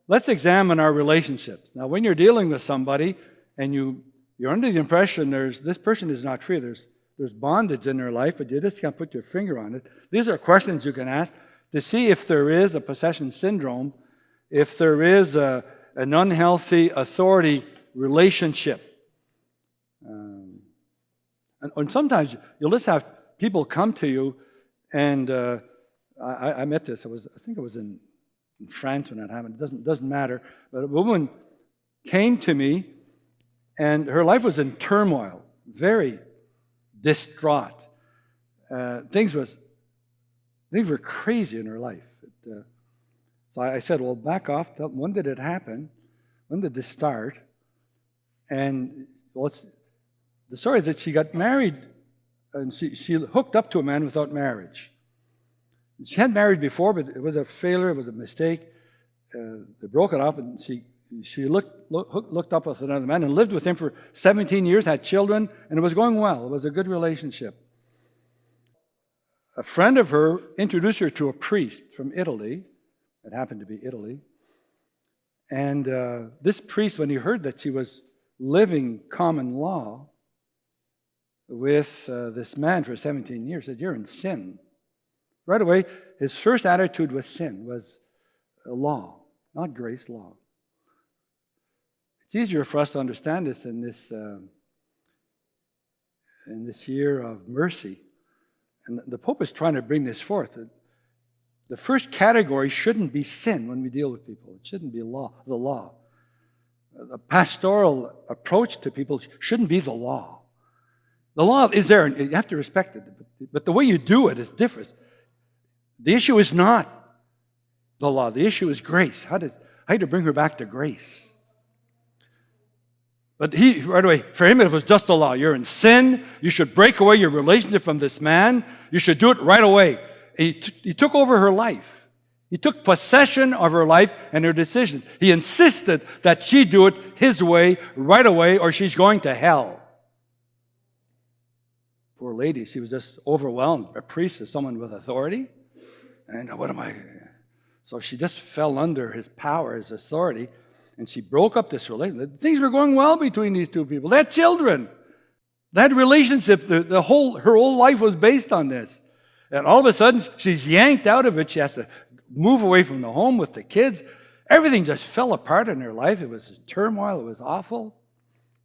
let's examine our relationships. Now, when you're dealing with somebody and you're under the impression this person is not free, there's bondage in their life, but you just can't put your finger on it. These are questions you can ask to see if there is a possession syndrome, if there is an unhealthy authority relationship. And sometimes you'll just have people come to you, and I met this. I think it was in France when that happened. It doesn't matter. But a woman came to me, and her life was in turmoil, very distraught. Things were crazy in her life. So I said, well, back off. When did it happen? When did this start? And the story is that she got married, and she hooked up to a man without marriage. She had married before, but it was a failure, it was a mistake. They broke it up, and she looked up with another man and lived with him for 17 years, had children, and it was going well. It was a good relationship. A friend of her introduced her to a priest from Italy. It happened to be Italy. And this priest, when he heard that she was living common law with this man for 17 years, said, "You're in sin." Right away, his first attitude was sin, was law, not grace, law. It's easier for us to understand this in this year of mercy. And the Pope is trying to bring this forth. The first category shouldn't be sin when we deal with people. It shouldn't be the law. The pastoral approach to people shouldn't be the law. The law is there, and you have to respect it. But the way you do it is different. The issue is not the law. The issue is grace. How to bring her back to grace. But right away, for him, it was just the law. You're in sin. You should break away your relationship from this man. You should do it right away. He took over her life. He took possession of her life and her decision. He insisted that she do it his way, right away, or she's going to hell. Poor lady, she was just overwhelmed. A priest is someone with authority. And so she just fell under his power, his authority, and she broke up this relationship. Things were going well between these two people. They had children. That relationship, her whole life was based on this. And all of a sudden, she's yanked out of it. She has to move away from the home with the kids. Everything just fell apart in her life. It was turmoil. It was awful.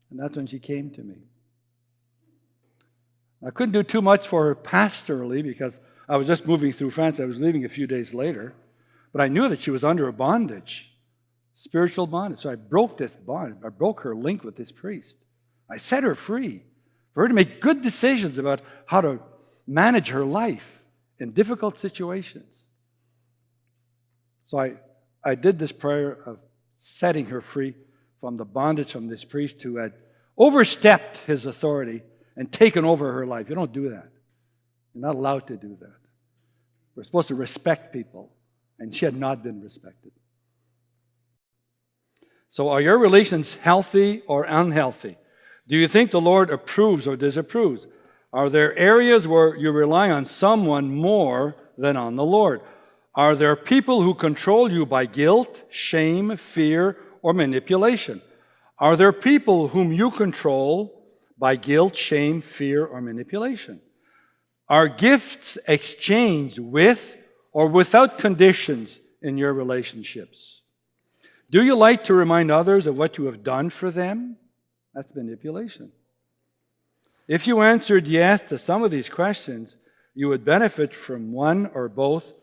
And that's when she came to me. I couldn't do too much for her pastorally because I was just moving through France. I was leaving a few days later. But I knew that she was under a bondage, spiritual bondage. So I broke this bond. I broke her link with this priest. I set her free for her to make good decisions about how to manage her life in difficult situations. So I did this prayer of setting her free from the bondage from this priest who had overstepped his authority and taken over her life. You don't do that. You're not allowed to do that. We're supposed to respect people, and she had not been respected. So are your relations healthy or unhealthy? Do you think the Lord approves or disapproves? Are there areas where you rely on someone more than on the Lord? Are there people who control you by guilt, shame, fear, or manipulation? Are there people whom you control by guilt, shame, fear, or manipulation? Are gifts exchanged with or without conditions in your relationships? Do you like to remind others of what you have done for them? That's manipulation. If you answered yes to some of these questions, you would benefit from one or both